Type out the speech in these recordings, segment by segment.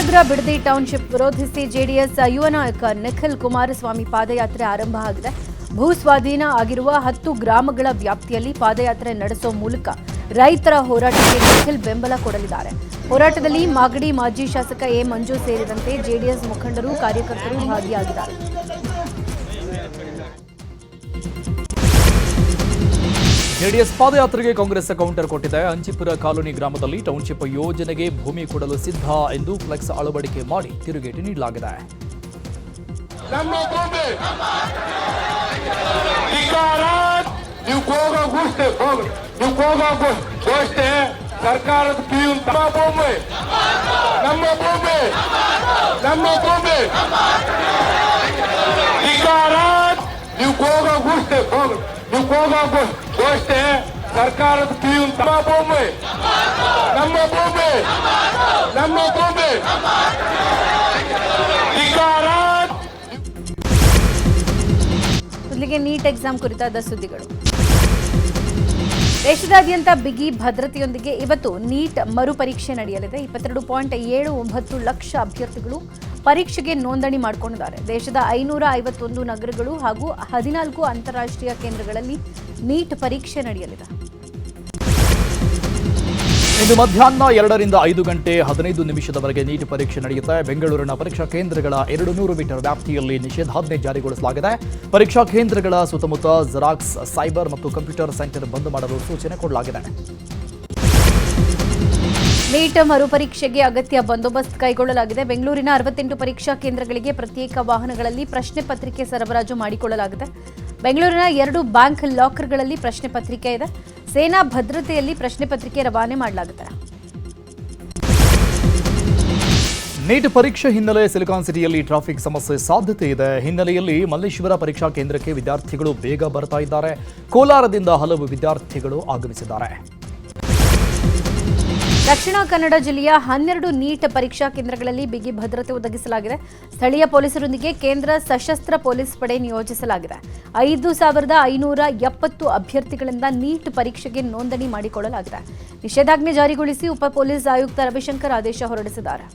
Ramanagara Bidadi township ವಿರೋಧಿಸಿ JDS ಯುವ ನಾಯಕ ನಿಖಿಲ್ ಕುಮಾರಸ್ವಾಮಿ ಪಾದಯಾತ್ರೆ ಆರಂಭ ಆಗಿದೆ. ಭೂ ಸ್ವಾಧೀನ ಆಗಿರುವ 10 ಗ್ರಾಮಗಳ ವ್ಯಾಪ್ತಿಯಲ್ಲಿ ಪಾದಯಾತ್ರೆ ನಡೆಸುವ ಮೂಲಕ ರೈತರ ಹೋರಾಟಕ್ಕೆ ನಿಖಿಲ್ ಬೆಂಬಲ ಕೊಡಲಿದ್ದಾರೆ. ಹೋರಾಟದಲ್ಲಿ ಮಾಗಡಿ ಮಾಜಿ ಶಾಸಕ ಎ ಮಂಜು ಸೇರಿದಂತೆ ಜೆಡಿಎಸ್ ಮುಖಂಡರು ಕಾರ್ಯಕರ್ತರು ಭಾಗಿಯಾಗಿದ್ದಾರೆ. ಜೆಡಿಎಸ್ ಪಾದಯಾತ್ರೆಗೆ ಕಾಂಗ್ರೆಸ್ ಕೌಂಟರ್ ಕೊಟ್ಟಿದೆ. ಅಂಚಿಪುರ ಕಾಲೋನಿ ಗ್ರಾಮದಲ್ಲಿ ಟೌನ್ಶಿಪ್ ಯೋಜನೆಗೆ ಭೂಮಿ ಕೊಡಲು ಸಿದ್ಧ ಎಂದು ಫ್ಲೆಕ್ಸ್ ಅಳವಡಿಕೆ ಮಾಡಿ ತಿರುಗೇಟು ನೀಡಲಾಗಿದೆ. ಸರ್ಕಾರದ ಸರ್ಕಾರದ ಪೀಯುನ್ ನಮ್ಮ ಭೂಮಿ ಮೊದಲಿಗೆ ನೀಟ್ ಎಕ್ಸಾಮ್ ಕುರಿತಾದ ಸುದ್ದಿಗಳು. ದೇಶದಾದ್ಯಂತ ಬಿಗಿ ಭದ್ರತೆಯೊಂದಿಗೆ ಇವತ್ತು ನೀಟ್ ಮರುಪರೀಕ್ಷೆ ನಡೆಯಲಿದೆ. 22.79 ಲಕ್ಷ ಅಭ್ಯರ್ಥಿಗಳು ಪರೀಕ್ಷೆಗೆ ನೋಂದಣಿ ಮಾಡಿಕೊಂಡಿದ್ದಾರೆ. ದೇಶದ 551 ನಗರಗಳು ಹಾಗೂ 14 ಅಂತಾರಾಷ್ಟ್ರೀಯ ಕೇಂದ್ರಗಳಲ್ಲಿ ನೀಟ್ ಪರೀಕ್ಷೆ ನಡೆಯಲಿದೆ. ಇಂದು ಮಧ್ಯಾಹ್ನ 2 ರಿಂದ 5 ಗಂಟೆ 15 ನಿಮಿಷದವರೆಗೆ ನೀಟ್ ಪರೀಕ್ಷೆ ನಡೆಯುತ್ತೆ. ಬೆಂಗಳೂರಿನ ಪರೀಕ್ಷಾ ಕೇಂದ್ರಗಳ 200 ಮೀಟರ್ ವ್ಯಾಪ್ತಿಯಲ್ಲಿ ನಿಷೇಧಾಜ್ಞೆ ಜಾರಿಗೊಳಿಸಲಾಗಿದೆ. ಪರೀಕ್ಷಾ ಕೇಂದ್ರಗಳ ಸುತ್ತಮುತ್ತ ಜೆರಾಕ್ಸ್, ಸೈಬರ್ ಮತ್ತು ಕಂಪ್ಯೂಟರ್ ಸೆಂಟರ್ ಬಂದ್ ಮಾಡಲು ಸೂಚನೆ ಕೊಡಲಾಗಿದೆ. ನೀಟ್ ಮರುಪರೀಕ್ಷೆಗೆ ಅಗತ್ಯ ಬಂದೋಬಸ್ತ್ ಕೈಗೊಳ್ಳಲಾಗಿದೆ. ಬೆಂಗಳೂರಿನ 68 ಪರೀಕ್ಷಾ ಕೇಂದ್ರಗಳಿಗೆ ಪ್ರತ್ಯೇಕ ವಾಹನಗಳಲ್ಲಿ ಪ್ರಶ್ನೆ ಪತ್ರಿಕೆ ಸರಬರಾಜು ಮಾಡಿಕೊಳ್ಳಲಾಗಿದೆ. ಬೆಂಗಳೂರಿನ 2 ಬ್ಯಾಂಕ್ ಲಾಕರ್ಗಳಲ್ಲಿ ಪ್ರಶ್ನೆ ಪತ್ರಿಕೆ ಇದೆ. ಸೇನಾ ಭದ್ರತೆಯಲ್ಲಿ ಪ್ರಶ್ನೆ ಪತ್ರಿಕೆ ರವಾನೆ ಮಾಡಲಾಗಿದೆ. ನೀಟ್ ಪರೀಕ್ಷೆ ಹಿನ್ನೆಲೆ ಸಿಲಿಕಾನ್ ಸಿಟಿಯಲ್ಲಿ ಟ್ರಾಫಿಕ್ ಸಮಸ್ಯೆ ಸಾಧ್ಯತೆ ಇದೆ. ಹಿನ್ನೆಲೆಯಲ್ಲಿ ಮಲ್ಲೇಶ್ವರ ಪರೀಕ್ಷಾ ಕೇಂದ್ರಕ್ಕೆ ವಿದ್ಯಾರ್ಥಿಗಳು ಬೇಗ ಬರ್ತಾ ಇದ್ದಾರೆ. ಕೋಲಾರದಿಂದ ಹಲವು ವಿದ್ಯಾರ್ಥಿಗಳು ಆಗಮಿಸಿದ್ದಾರೆ. ದಕ್ಷಿಣ ಕನ್ನಡ ಜಿಲ್ಲೆಯ 12 ನೀಟ್ ಪರೀಕ್ಷಾ ಕೇಂದ್ರಗಳಲ್ಲಿ ಬಿಗಿ ಭದ್ರತೆ ಒದಗಿಸಲಾಗಿದೆ. ಸ್ಥಳೀಯ ಪೊಲೀಸರೊಂದಿಗೆ ಕೇಂದ್ರ ಸಶಸ್ತ್ರ ಪೊಲೀಸ್ ಪಡೆ ನಿಯೋಜಿಸಲಾಗಿದೆ. 5,570 ಅಭ್ಯರ್ಥಿಗಳಿಂದ ನೀಟ್ ಪರೀಕ್ಷೆಗೆ ನೋಂದಣಿ ಮಾಡಿಕೊಳ್ಳಲಾಗಿದೆ. ನಿಷೇಧಾಜ್ಞೆ ಜಾರಿಗೊಳಿಸಿ ಉಪ ಪೊಲೀಸ್ ಆಯುಕ್ತ ರವಿಶಂಕರ್ ಆದೇಶ ಹೊರಡಿಸಿದ್ದಾರೆ.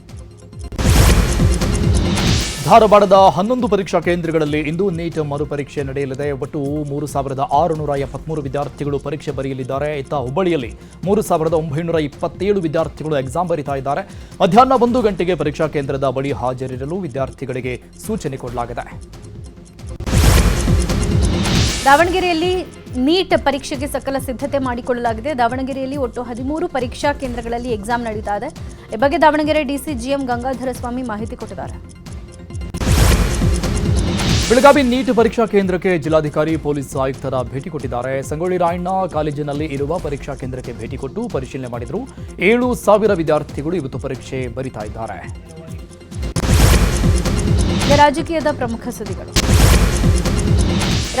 ಧಾರವಾಡದ 11 ಪರೀಕ್ಷಾ ಕೇಂದ್ರಗಳಲ್ಲಿ ಇಂದು ನೀಟ್ ಮರುಪರೀಕ್ಷೆ ನಡೆಯಲಿದೆ. ಒಟ್ಟು 3,673 ವಿದ್ಯಾರ್ಥಿಗಳು ಪರೀಕ್ಷೆ ಬರೆಯಲಿದ್ದಾರೆ. ಇತ್ತ ಹುಬ್ಬಳ್ಳಿಯಲ್ಲಿ 3,927 ವಿದ್ಯಾರ್ಥಿಗಳು ಎಕ್ಸಾಮ್ ಬರೀತಾ ಇದ್ದಾರೆ. ಮಧ್ಯಾಹ್ನ 1 ಗಂಟೆಗೆ ಪರೀಕ್ಷಾ ಕೇಂದ್ರದ ಬಳಿ ಹಾಜರಿರಲು ವಿದ್ಯಾರ್ಥಿಗಳಿಗೆ ಸೂಚನೆ ಕೊಡಲಾಗಿದೆ. ದಾವಣಗೆರೆಯಲ್ಲಿ ನೀಟ್ ಪರೀಕ್ಷೆಗೆ ಸಕಲ ಸಿದ್ಧತೆ ಮಾಡಿಕೊಳ್ಳಲಾಗಿದೆ. ದಾವಣಗೆರೆಯಲ್ಲಿ ಒಟ್ಟು 13 ಪರೀಕ್ಷಾ ಕೇಂದ್ರಗಳಲ್ಲಿ ಎಕ್ಸಾಮ್ ನಡೀತಾ ಇದೆ. ಈ ಬಗ್ಗೆ ದಾವಣಗೆರೆ ಡಿಸಿ ಜಿಎಂ ಗಂಗಾಧರ ಸ್ವಾಮಿ ಮಾಹಿತಿ ಕೊಟ್ಟಿದ್ದಾರೆ. ಬೆಳಗಾವಿ ನೀಟ್ ಪರೀಕ್ಷಾ ಕೇಂದ್ರಕ್ಕೆ ಜಿಲ್ಲಾಧಿಕಾರಿ ಪೊಲೀಸ್ ಆಯುಕ್ತರ ಭೇಟಿ ಕೊಟ್ಟಿದ್ದಾರೆ. ಸಂಗೊಳ್ಳಿ ರಾಯಣ್ಣ ಕಾಲೇಜಿನಲ್ಲಿ ಇರುವ ಪರೀಕ್ಷಾ ಕೇಂದ್ರಕ್ಕೆ ಭೇಟಿ ಕೊಟ್ಟು ಪರಿಶೀಲನೆ ಮಾಡಿದರು. 7,000 ವಿದ್ಯಾರ್ಥಿಗಳು ಇವತ್ತು ಪರೀಕ್ಷೆ ಬರೀತಾ ಇದ್ದಾರೆ. ರಾಜಕೀಯದ ಪ್ರಮುಖ ಸುದ್ದಿಗಳು.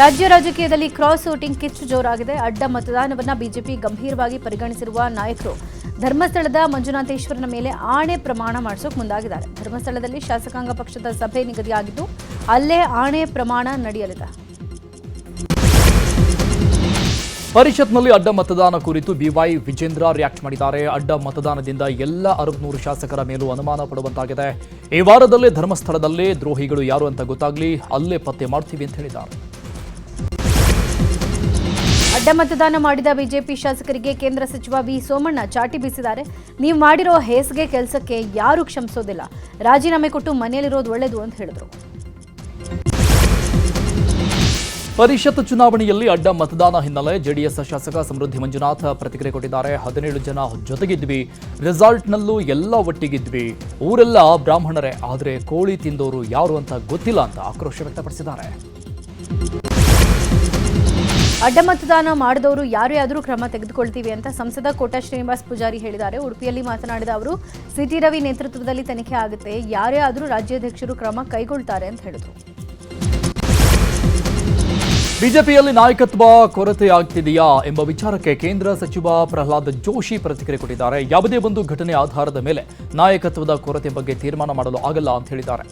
ರಾಜ್ಯ ರಾಜಕೀಯದಲ್ಲಿ ಕ್ರಾಸ್ ವೋಟಿಂಗ್ ಕಿಚ್ಚು ಜೋರಾಗಿದೆ. ಅಡ್ಡ ಮತದಾನವನ್ನು ಬಿಜೆಪಿ ಗಂಭೀರವಾಗಿ ಪರಿಗಣಿಸಿರುವ ನಾಯಕರು ಧರ್ಮಸ್ಥಳದ ಮಂಜುನಾಥೇಶ್ವರನ ಮೇಲೆ ಆಣೆ ಪ್ರಮಾಣ ಮಾಡಿಸೋಕೆ ಮುಂದಾಗಿದ್ದಾರೆ. ಧರ್ಮಸ್ಥಳದಲ್ಲಿ ಶಾಸಕಾಂಗ ಪಕ್ಷದ ಸಭೆ ನಿಗದಿಯಾಗಿದ್ದು ಅಲ್ಲೇ ಆಣೆ ಪ್ರಮಾಣ ನಡೆಯಲಿದೆ. ಪರಿಷತ್ನಲ್ಲಿ ಅಡ್ಡ ಮತದಾನ ಕುರಿತು ಬಿವೈ ವಿಜೇಂದ್ರ ರಿಯಾಕ್ಟ್ ಮಾಡಿದ್ದಾರೆ. ಅಡ್ಡ ಮತದಾನದಿಂದ ಎಲ್ಲ 63 ಶಾಸಕರ ಮೇಲೂ ಅನುಮಾನ ಪಡುವಂತಾಗಿದೆ. ಈ ವಾರದಲ್ಲೇ ಧರ್ಮಸ್ಥಳದಲ್ಲೇ ದ್ರೋಹಿಗಳು ಯಾರು ಅಂತ ಗೊತ್ತಾಗ್ಲಿ, ಅಲ್ಲೇ ಪತ್ತೆ ಮಾಡ್ತೀವಿ ಅಂತ ಹೇಳಿದ್ದಾರೆ. ಅಡ್ಡ ಮತದಾನ ಮಾಡಿದ ಬಿಜೆಪಿ ಶಾಸಕರಿಗೆ ಕೇಂದ್ರ ಸಚಿವ ವಿ ಸೋಮಣ್ಣ ಚಾಟಿ ಬೀಸಿದ್ದಾರೆ. ನೀವು ಮಾಡಿರೋ ಹೇಸಿಗೆ ಕೆಲಸಕ್ಕೆ ಯಾರೂ ಕ್ಷಮಿಸೋದಿಲ್ಲ. ರಾಜೀನಾಮೆ ಕೊಟ್ಟು ಮನೆಯಲ್ಲಿರೋದು ಒಳ್ಳೆಯದು ಅಂತ ಹೇಳಿದರು. ಪರಿಷತ್ ಚುನಾವಣೆಯಲ್ಲಿ ಅಡ್ಡ ಮತದಾನ ಹಿನ್ನೆಲೆ ಜೆಡಿಎಸ್ ಶಾಸಕ ಸಮೃದ್ಧಿ ಮಂಜುನಾಥ್ ಪ್ರತಿಕ್ರಿಯೆ ಕೊಟ್ಟಿದ್ದಾರೆ. 17 ಜನ ಜೊತೆಗಿದ್ವಿ, ರಿಸಾಲ್ಟ್ನಲ್ಲೂ ಎಲ್ಲ ಒಟ್ಟಿಗಿದ್ವಿ, ಊರೆಲ್ಲ ಬ್ರಾಹ್ಮಣರೇ, ಆದರೆ ಕೋಳಿ ತಿಂದವರು ಯಾರು ಅಂತ ಗೊತ್ತಿಲ್ಲ ಅಂತ ಆಕ್ರೋಶ ವ್ಯಕ್ತಪಡಿಸಿದ್ದಾರೆ. ಅಡ್ಡ ಮತದಾನ ಮಾಡಿದವರು ಯಾರೇ ಆದರೂ ಕ್ರಮ ತೆಗೆದುಕೊಳ್ತೀವಿ ಅಂತ ಸಂಸದ ಕೋಟಾ ಶ್ರೀನಿವಾಸ್ ಪೂಜಾರಿ ಹೇಳಿದ್ದಾರೆ. ಉಡುಪಿಯಲ್ಲಿ ಮಾತನಾಡಿದ ಅವರು, ಸಿಟಿ ರವಿ ನೇತೃತ್ವದಲ್ಲಿ ತನಿಖೆ ಆಗುತ್ತೆ, ಯಾರೇ ಆದರೂ ರಾಜ್ಯಾಧ್ಯಕ್ಷರು ಕ್ರಮ ಕೈಗೊಳ್ತಾರೆ ಅಂತ ಹೇಳಿದರು. ಬಿಜೆಪಿಯಲ್ಲಿ ನಾಯಕತ್ವ ಕೊರತೆಯಾಗ್ತಿದೆಯಾ ಎಂಬ ವಿಚಾರಕ್ಕೆ ಕೇಂದ್ರ ಸಚಿವ ಪ್ರಹ್ಲಾದ್ ಜೋಶಿ ಪ್ರತಿಕ್ರಿಯೆ ಕೊಟ್ಟಿದ್ದಾರೆ. ಯಾವುದೇ ಒಂದು ಘಟನೆ ಆಧಾರದ ಮೇಲೆ ನಾಯಕತ್ವದ ಕೊರತೆ ಬಗ್ಗೆ ತೀರ್ಮಾನ ಮಾಡಲು ಆಗಲ್ಲ ಅಂತ ಹೇಳಿದ್ದಾರೆ.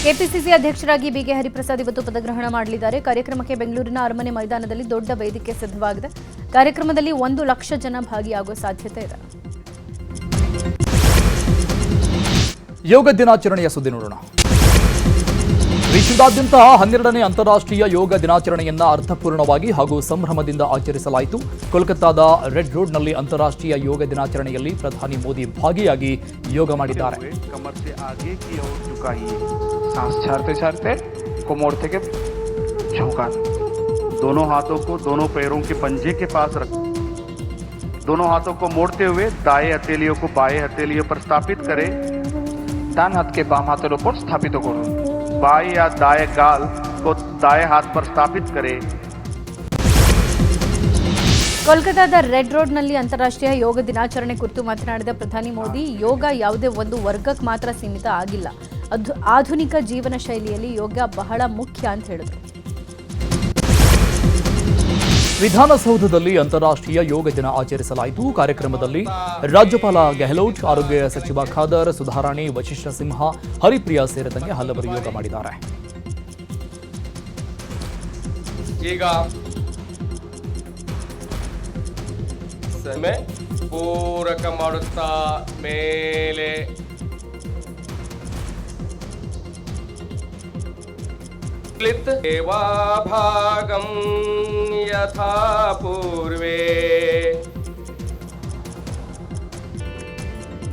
ಕೆಪಿಸಿಸಿ ಅಧ್ಯಕ್ಷರಾಗಿ ಬಿಕೆ ಹರಿಪ್ರಸಾದ್ ಇವತ್ತು ಪದಗ್ರಹಣ ಮಾಡಲಿದ್ದಾರೆ. ಕಾರ್ಯಕ್ರಮಕ್ಕೆ ಬೆಂಗಳೂರಿನ ಅರಮನೆ ಮೈದಾನದಲ್ಲಿ ದೊಡ್ಡ ವೇದಿಕೆ ಸಿದ್ಧವಾಗಿದೆ. ಕಾರ್ಯಕ್ರಮದಲ್ಲಿ 1 ಲಕ್ಷ ಜನ ಭಾಗಿಯಾಗುವ ಸಾಧ್ಯತೆ ಇದೆ. ಯೋಗ ದಿನಾಚರಣೆಯ ಸುದ್ದಿ ನೋಡೋಣ. ವಿಶ್ವದಾದ್ಯಂತ 12ನೇ ಅಂತಾರಾಷ್ಟ್ರೀಯ ಯೋಗ ದಿನಾಚರಣೆಯನ್ನ ಅರ್ಥಪೂರ್ಣವಾಗಿ ಹಾಗೂ ಸಂಭ್ರಮದಿಂದ ಆಚರಿಸಲಾಯಿತು. ಕೋಲ್ಕತ್ತಾದ ರೆಡ್ ರೋಡ್ನಲ್ಲಿ ಅಂತಾರಾಷ್ಟ್ರೀಯ ಯೋಗ ದಿನಾಚರಣೆಯಲ್ಲಿ ಪ್ರಧಾನಿ ಮೋದಿ ಭಾಗಿಯಾಗಿ ಯೋಗ ಮಾಡಿದ್ದಾರೆ. कमर से आगे की ओर झुकाइए, सांस छाड़ते छाड़ते कोमर থেকে झुका, दोनों हाथों को दोनों पैरों के पंजे के पास रख, दोनों हाथों को मोड़ते हुए दाएं हथेलियों को बाएं हथेलियों पर स्थापित करें, ডান হাতকে বাম হাতের উপর স্থাপিত করুন, बाएं या दाएं गाल को दाएं हाथ पर स्थापित करें. ಕೋಲ್ಕತ್ತಾದ ರೆಡ್ ರೋಡ್ನಲ್ಲಿ ಅಂತಾರಾಷ್ಟ್ರೀಯ ಯೋಗ ದಿನಾಚರಣೆ ಕುರಿತು ಮಾತನಾಡಿದ ಪ್ರಧಾನಿ ಮೋದಿ, ಯೋಗ ಯಾವುದೇ ಒಂದು ವರ್ಗಕ್ಕೆ ಮಾತ್ರ ಸೀಮಿತ ಆಗಿಲ್ಲ. ಆಧುನಿಕ ಜೀವನ ಶೈಲಿಯಲ್ಲಿ ಯೋಗ ಬಹಳ ಮುಖ್ಯ ಅಂತ ಹೇಳಿದರು. ವಿಧಾನಸೌಧದಲ್ಲಿ ಅಂತಾರಾಷ್ಟ್ರೀಯ ಯೋಗ ದಿನ ಆಚರಿಸಲಾಯಿತು. ಕಾರ್ಯಕ್ರಮದಲ್ಲಿ ರಾಜ್ಯಪಾಲ ಗೆಹ್ಲೋಟ್, ಆರೋಗ್ಯ ಸಚಿವ ಖಾದರ್, ಸುಧಾರಾಣಿ, ವಶಿಷ್ಠ ಸಿಂಹ, ಹರಿಪ್ರಿಯಾ ಸೇರಿದಂತೆ ಹಲವರು ಯೋಗ ಮಾಡಿದ್ದಾರೆ. ಈಗ ಸಮಯ ಪೂರಕ ಮಾಡುತ್ತಾ ಮೇಲೆ ಸೇವಾಭಾಗಂ ಯಥಾ ಪೂರ್ವೇ.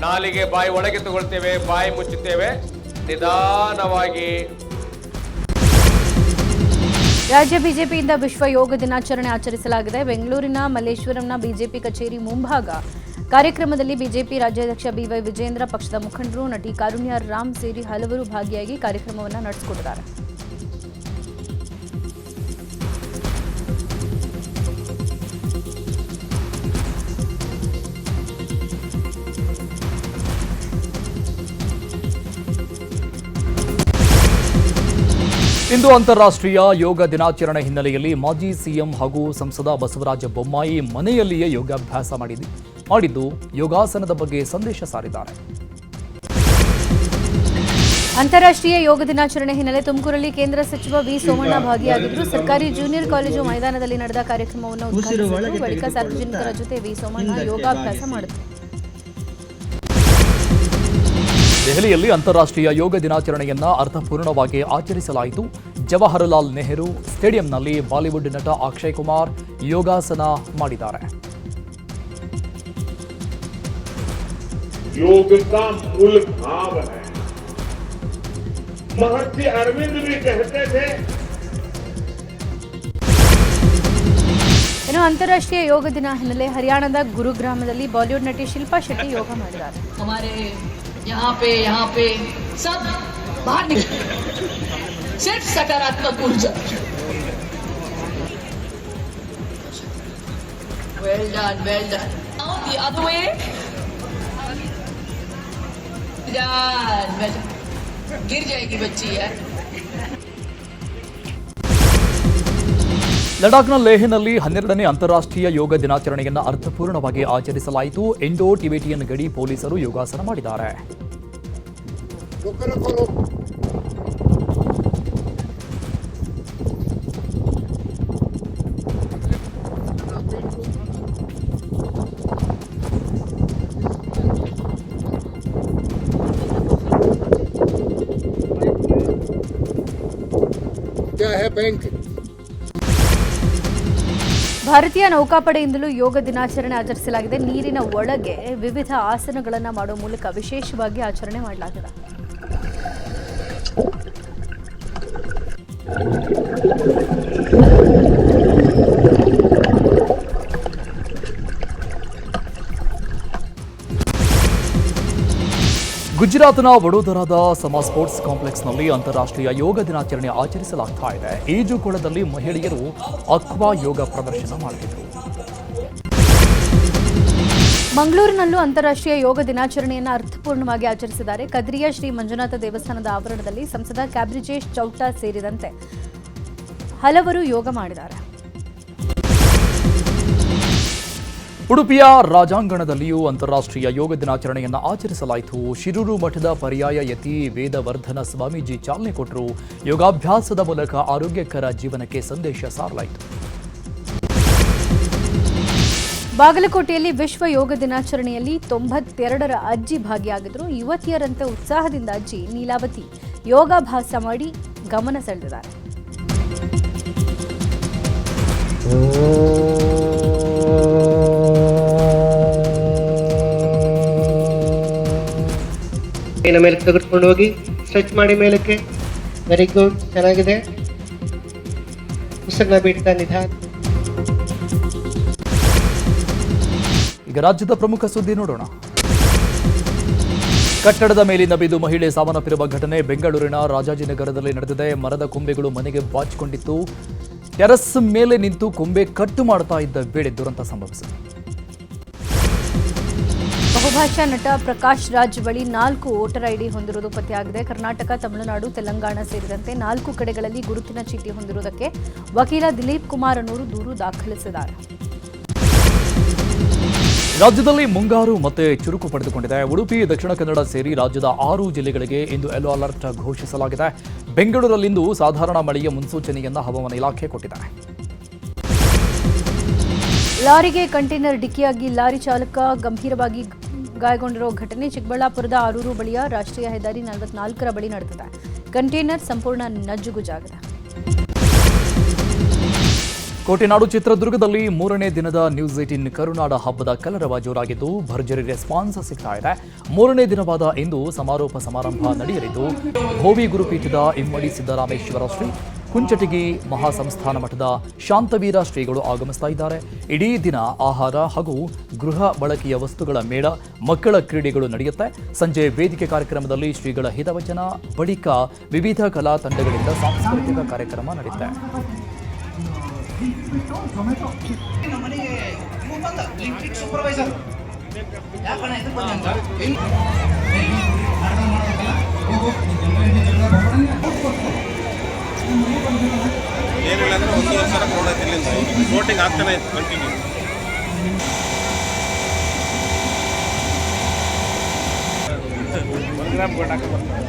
ನಾಲಿಗೆ ಬಾಯಿ ಒಳಗೆ ತಗೊಳ್ತೇವೆ, ಬಾಯಿ ಮುಚ್ಚುತ್ತೇವೆ ನಿಧಾನವಾಗಿ. ರಾಜ್ಯ ಬಿಜೆಪಿಯಿಂದ ವಿಶ್ವ ಯೋಗ ದಿನಾಚರಣೆ ಆಚರಿಸಲಾಗಿದೆ. ಬೆಂಗಳೂರಿನ ಮಲ್ಲೇಶ್ವರಂನ ಬಿಜೆಪಿ ಕಚೇರಿ ಮುಂಭಾಗ ಕಾರ್ಯಕ್ರಮದಲ್ಲಿ ಬಿಜೆಪಿ ರಾಜ್ಯಾಧ್ಯಕ್ಷ ಬಿವೈ ವಿಜೇಂದ್ರ, ಪಕ್ಷದ ಮುಖಂಡರು, ನಟಿ ಕಾರುಣ್ಯ ರಾಮ್ ಸೇರಿ ಹಲವರು ಭಾಗಿಯಾಗಿ ಕಾರ್ಯಕ್ರಮವನ್ನು ನಡೆಸಿಕೊಟ್ಟಿದ್ದಾರೆ. ಇಂದು ಅಂತಾರಾಷ್ಟ್ರೀಯ ಯೋಗ ದಿನಾಚರಣೆ ಹಿನ್ನೆಲೆಯಲ್ಲಿ ಮಾಜಿ ಸಿಎಂ ಹಾಗೂ ಸಂಸದ ಬಸವರಾಜ ಬೊಮ್ಮಾಯಿ ಮನೆಯಲ್ಲಿಯೇ ಯೋಗಾಭ್ಯಾಸ ಮಾಡಿದ್ದು ಯೋಗಾಸನದ ಬಗ್ಗೆ ಸಂದೇಶ ಸಾರಿದ್ದಾರೆ. ಅಂತಾರಾಷ್ಟ್ರೀಯ ಯೋಗ ದಿನಾಚರಣೆ ಹಿನ್ನೆಲೆ ತುಮಕೂರಲ್ಲಿ ಕೇಂದ್ರ ಸಚಿವ ವಿ ಸೋಮಣ್ಣ ಭಾಗಿಯಾಗಿದ್ದರು. ಸರ್ಕಾರಿ ಜೂನಿಯರ್ ಕಾಲೇಜು ಮೈದಾನದಲ್ಲಿ ನಡೆದ ಕಾರ್ಯಕ್ರಮವನ್ನು ಉದ್ಘಾಟಿಸಿದರು. ಬಳಿಕ ಸಾರ್ವಜನಿಕರ ಜೊತೆ ವಿ ಸೋಮಣ್ಣ ಯೋಗಾಭ್ಯಾಸ ಮಾಡಿದರು. ದೆಹಲಿಯಲ್ಲಿ ಅಂತಾರಾಷ್ಟ್ರೀಯ ಯೋಗ ದಿನಾಚರಣೆಯನ್ನ ಅರ್ಥಪೂರ್ಣವಾಗಿ ಆಚರಿಸಲಾಯಿತು. ಜವಾಹರಲಾಲ್ ನೆಹರು ಸ್ಟೇಡಿಯಂನಲ್ಲಿ ಬಾಲಿವುಡ್ ನಟ ಅಕ್ಷಯ್ ಕುಮಾರ್ ಯೋಗಾಸನ ಮಾಡಿದ್ದಾರೆ. योग का मूल भाव है. महर्षि अरविंद भी कहते थे. ಇನ್ನು ಅಂತಾರಾಷ್ಟ್ರೀಯ ಯೋಗ ದಿನ ಹಿನ್ನೆಲೆ ಹರಿಯಾಣದ ಗುರುಗ್ರಾಮದಲ್ಲಿ ಬಾಲಿವುಡ್ ನಟಿ ಶಿಲ್ಪಾ ಶೆಟ್ಟಿ ಯೋಗ ಮಾಡಿದ್ದಾರೆ. हमारे यहाँ पे सब बाहर निकले, सिर्फ सकारात्मक ऊर्जा. Well done. Now the other way. Done. गिर जाएगी बच्ची यार. ಲಡಾಖ್ನ ಲೇಹ್ನಲ್ಲಿ 12ನೇ ಅಂತಾರಾಷ್ಟ್ರೀಯ ಯೋಗ ದಿನಾಚರಣೆಯನ್ನ ಅರ್ಥಪೂರ್ಣವಾಗಿ ಆಚರಿಸಲಾಯಿತು. ಇಂಡೋ ಟಿಬೆಟಿಯನ್ ಗಡಿ ಪೊಲೀಸರು ಯೋಗಾಸನ ಮಾಡಿದ್ದಾರೆ. क्या है बैंक? ಭಾರತೀಯ ನೌಕಾಪಡೆಯಿಂದಲೂ ಯೋಗ ದಿನಾಚರಣೆ ಆಚರಿಸಲಾಗಿದೆ. ನೀರಿನ ಒಳಗೆ ವಿವಿಧ ಆಸನಗಳನ್ನು ಮಾಡುವ ಮೂಲಕ ವಿಶೇಷವಾಗಿ ಆಚರಣೆ ಮಾಡಲಾಗಿದೆ. ಗುಜರಾತ್ನ ವಡೋದರಾದ ಸಮಾ ಸ್ಪೋರ್ಟ್ಸ್ ಕಾಂಪ್ಲೆಕ್ಸ್ನಲ್ಲಿ ಅಂತಾರಾಷ್ಟ್ರೀಯ ಯೋಗ ದಿನಾಚರಣೆ ಆಚರಿಸಲಾಗ್ತಾ ಇದೆ. ಈಜುಕೊಳದಲ್ಲಿ ಮಹಿಳೆಯರು ಅಕ್ವಾ ಯೋಗ ಪ್ರದರ್ಶನ ಮಾಡಿದರು. ಮಂಗಳೂರಿನಲ್ಲೂ ಅಂತಾರಾಷ್ಟ್ರೀಯ ಯೋಗ ದಿನಾಚರಣೆಯನ್ನು ಅರ್ಥಪೂರ್ಣವಾಗಿ ಆಚರಿಸಿದ್ದಾರೆ. ಕದ್ರಿಯ ಶ್ರೀ ಮಂಜುನಾಥ ದೇವಸ್ಥಾನದ ಆವರಣದಲ್ಲಿ ಸಂಸದ ಕ್ಯಾಬ್ರಿಜೇಶ್ ಚೌಟಾ ಸೇರಿದಂತೆ ಹಲವರು ಯೋಗ ಮಾಡಿದ್ದಾರೆ. ಉಡುಪಿಯ ರಾಜಾಂಗಣದಲ್ಲಿಯೂ ಅಂತಾರಾಷ್ಟ್ರೀಯ ಯೋಗ ದಿನಾಚರಣೆಯನ್ನು ಆಚರಿಸಲಾಯಿತು. ಶಿರೂರು ಮಠದ ಪರ್ಯಾಯ ಯತಿ ವೇದವರ್ಧನ ಸ್ವಾಮೀಜಿ ಚಾಲನೆ ಕೊಟ್ಟರು. ಯೋಗಾಭ್ಯಾಸದ ಮೂಲಕ ಆರೋಗ್ಯಕರ ಜೀವನಕ್ಕೆ ಸಂದೇಶ ಸಾರಲಾಯಿತು. ಬಾಗಲಕೋಟೆಯಲ್ಲಿ ವಿಶ್ವ ಯೋಗ ದಿನಾಚರಣೆಯಲ್ಲಿ 92ರ ಅಜ್ಜಿ ಭಾಗಿಯಾಗಿದ್ರು. ಯುವತಿಯರಂತೆ ಉತ್ಸಾಹದಿಂದ ಅಜ್ಜಿ ನೀಲಾವತಿ ಯೋಗಾಭ್ಯಾಸ ಮಾಡಿ ಗಮನ ಸೆಳೆದಿದ್ದಾರೆ. ಮೇಲೆ ತೆಗೆದುಕೊಂಡು ಹೋಗಿ ಸ್ಟ್ರೆಚ್ ಮಾಡಿ ಮೇಲಕ್ಕೆ. ವೆರಿ ಗುಡ್, ಚೆನ್ನಾಗಿದೆ. ಉಸಿರನ್ನ ಬಿಡ್ತಾ ನಿಧಾನ. ಈಗ ರಾಜ್ಯದ ಪ್ರಮುಖ ಸುದ್ದಿ ನೋಡೋಣ. ಕಟ್ಟಡದ ಮೇಲಿನ ಬಿದ್ದು ಮಹಿಳೆ ಸಾವನ್ನಪ್ಪಿರುವ ಘಟನೆ ಬೆಂಗಳೂರಿನ ರಾಜಾಜಿನಗರದಲ್ಲಿ ನಡೆದಿದೆ. ಮರದ ಕೊಂಬೆಗಳು ಮನೆಗೆ ಬಾಚಿಕೊಂಡಿತ್ತು. ಟೆರಸ್ ಮೇಲೆ ನಿಂತು ಕೊಂಬೆ ಕಟ್ಟು ಮಾಡ್ತಾ ಇದ್ದ ವೇಳೆ ದುರಂತ ಸಂಭವಿಸಿದೆ. ಬಹುಭಾಷಾ ನಟ ಪ್ರಕಾಶ್ ರಾಜ್ ಬಳಿ 4 ವೋಟರ್ ಐಡಿ ಹೊಂದಿರುವುದು ಪತ್ತೆಯಾಗಿದೆ. ಕರ್ನಾಟಕ, ತಮಿಳುನಾಡು, ತೆಲಂಗಾಣ ಸೇರಿದಂತೆ 4 ಕಡೆಗಳಲ್ಲಿ ಗುರುತಿನ ಚೀಟಿ ಹೊಂದಿರುವುದಕ್ಕೆ ವಕೀಲ ದಿಲೀಪ್ ಕುಮಾರ್ ಅನ್ನೋರು ದೂರು ದಾಖಲಿಸಿದ್ದಾರೆ. ರಾಜ್ಯದಲ್ಲಿ ಮುಂಗಾರು ಮತ್ತೆ ಚುರುಕು ಪಡೆದುಕೊಂಡಿದೆ. ಉಡುಪಿ, ದಕ್ಷಿಣ ಕನ್ನಡ ಸೇರಿ ರಾಜ್ಯದ 6 ಜಿಲ್ಲೆಗಳಿಗೆ ಇಂದು ಯೆಲ್ಲೋ ಅಲರ್ಟ್ ಘೋಷಿಸಲಾಗಿದೆ. ಬೆಂಗಳೂರಲ್ಲಿಂದು ಸಾಧಾರಣ ಮಳೆಯ ಮುನ್ಸೂಚನೆಯನ್ನು ಹವಾಮಾನ ಇಲಾಖೆ ಕೊಟ್ಟಿದೆ. ಲಾರಿಗೆ ಕಂಟೈನರ್ ಡಿಕ್ಕಿಯಾಗಿ ಲಾರಿ ಚಾಲಕ ಗಂಭೀರವಾಗಿ ಗಾಯಗೊಂಡಿರುವ ಘಟನೆ ಚಿಕ್ಕಬಳ್ಳಾಪುರದ ಆರೂರು ಬಳಿಯ ರಾಷ್ಟ್ರೀಯ ಹೆದ್ದಾರಿ 44ರ ಬಳಿ ನಡೆದಿದೆ. ಕಂಟೈನರ್ ಸಂಪೂರ್ಣ ನಜ್ಜುಗುಜ್ಜಾಗಿದೆ. ಕೋಟೆನಾಡು ಚಿತ್ರದುರ್ಗದಲ್ಲಿ 3ನೇ ದಿನದ ನ್ಯೂಸ್ 18 ಕರುನಾಡ ಹಬ್ಬದ ಕಲರವ ಜೋರಾಗಿದ್ದು ಭರ್ಜರಿ ರೆಸ್ಪಾನ್ಸ್ ಸಿಗ್ತಾ ಇದೆ. 3ನೇ ದಿನವಾದ ಇಂದು ಸಮಾರೋಪ ಸಮಾರಂಭ ನಡೆಯಲಿದ್ದು ಭೋವಿ ಗುರುಪೀಠದ ಇಮ್ಮಡಿ ಸಿದ್ದರಾಮೇಶ್ವರ ಶ್ರೀ, ಕುಂಚಟಗಿ ಮಹಾಸಂಸ್ಥಾನ ಮಠದ ಶಾಂತವೀರ ಶ್ರೀಗಳು ಆಗಮಿಸ್ತಾ ಇದ್ದಾರೆ. ಇಡೀ ದಿನ ಆಹಾರ ಹಾಗೂ ಗೃಹ ಬಳಕೆಯ ವಸ್ತುಗಳ ಮೇಳ, ಮಕ್ಕಳ ಕ್ರೀಡೆಗಳು ನಡೆಯುತ್ತೆ. ಸಂಜೆ ವೇದಿಕೆ ಕಾರ್ಯಕ್ರಮದಲ್ಲಿ ಶ್ರೀಗಳ ಹಿತವಚನ, ಬಳಿಕ ವಿವಿಧ ಕಲಾ ತಂಡಗಳಿಂದ ಸಾಂಸ್ಕೃತಿಕ ಕಾರ್ಯಕ್ರಮ ನಡೆಯುತ್ತೆ. ಏನಿಲ್ಲ ಅಂದ್ರೆ 1 ವರ್ಷ ಕೊಡೋದು ಇಲ್ಲಿಂದ ವೋಟಿಂಗ್ ಆಗ್ತಾನೆ ಇತ್ತು ಕಂಟಿನ್ಯೂ. ಗ್ರಾಮ್ ಕೊಟ್ಟಾಕ ಬರ್ತಾರೆ.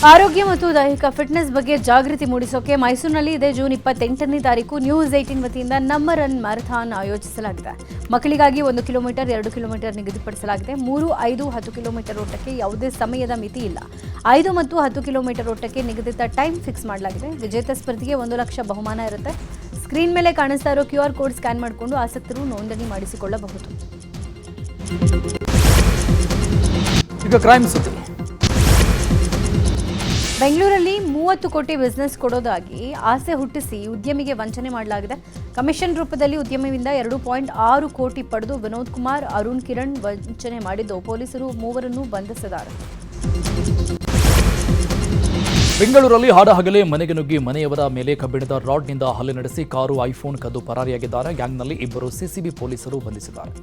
ಆರೋಗ್ಯ ಮತ್ತು ದೈಹಿಕ ಫಿಟ್ನೆಸ್ ಬಗ್ಗೆ ಜಾಗೃತಿ ಮೂಡಿಸೋಕೆ ಮೈಸೂರಿನಲ್ಲಿ ಇದೇ ಜೂನ್ 28ನೇ ತಾರೀಕು ನ್ಯೂಸ್ 18 ವತಿಯಿಂದ ನಮ್ಮ ರನ್ ಮ್ಯಾರಥಾನ್ ಆಯೋಜಿಸಲಾಗಿದೆ. ಮಕ್ಕಳಿಗಾಗಿ 1 ಕಿಲೋಮೀಟರ್, 2 ಕಿಲೋಮೀಟರ್ ನಿಗದಿಪಡಿಸಲಾಗಿದೆ. 3, 5, 10 ಕಿಲೋಮೀಟರ್ ಓಟಕ್ಕೆ ಯಾವುದೇ ಸಮಯದ ಮಿತಿ ಇಲ್ಲ. 5 ಮತ್ತು 10 ಕಿಲೋಮೀಟರ್ ಓಟಕ್ಕೆ ನಿಗದಿತ ಟೈಮ್ ಫಿಕ್ಸ್ ಮಾಡಲಾಗಿದೆ. ವಿಜೇತ ಸ್ಪರ್ಧಿಗೆ 1 ಲಕ್ಷ ಬಹುಮಾನ ಇರುತ್ತೆ. ಸ್ಕ್ರೀನ್ ಮೇಲೆ ಕಾಣಿಸ್ತಾ ಇರೋ QR ಕೋಡ್ ಸ್ಕ್ಯಾನ್ ಮಾಡಿಕೊಂಡು ಆಸಕ್ತರು ನೋಂದಣಿ ಮಾಡಿಸಿಕೊಳ್ಳಬಹುದು. ಈಗ ಕ್ರೈಮ್ ಸುದ್ದಿ. ಬೆಂಗಳೂರಲ್ಲಿ 30 ಕೋಟಿ ಬಿಸಿನೆಸ್ ಕೊಡೋದಾಗಿ ಆಸೆ ಹುಟ್ಟಿಸಿ ಉದ್ಯಮಿಗೆ ವಂಚನೆ ಮಾಡಲಾಗಿದೆ. ಕಮಿಷನ್ ರೂಪದಲ್ಲಿ ಉದ್ಯಮಿಯಿಂದ 2.6 ಕೋಟಿ ಪಡೆದು ವಿನೋದ್ ಕುಮಾರ್, ಅರುಣ್ ಕಿರಣ್ ವಂಚನೆ ಮಾಡಿದ್ದು ಪೊಲೀಸರು 3 ಬಂಧಿಸಿದ್ದಾರೆ. ಬೆಂಗಳೂರಲ್ಲಿ ಹಾಡಹಗಲೇ ಮನೆಗೆ ನುಗ್ಗಿ ಮನೆಯವರ ಮೇಲೆ ಕಬ್ಬಿಣದ ರಾಡ್ನಿಂದ ಹಲ್ಲೆ ನಡೆಸಿ ಕಾರು, ಐಫೋನ್ ಕದ್ದು ಪರಾರಿಯಾಗಿದ್ದಾರೆ. ಗ್ಯಾಂಗ್ನಲ್ಲಿ 2 ಸಿಸಿಬಿ ಪೊಲೀಸರು ಬಂಧಿಸಿದ್ದಾರೆ.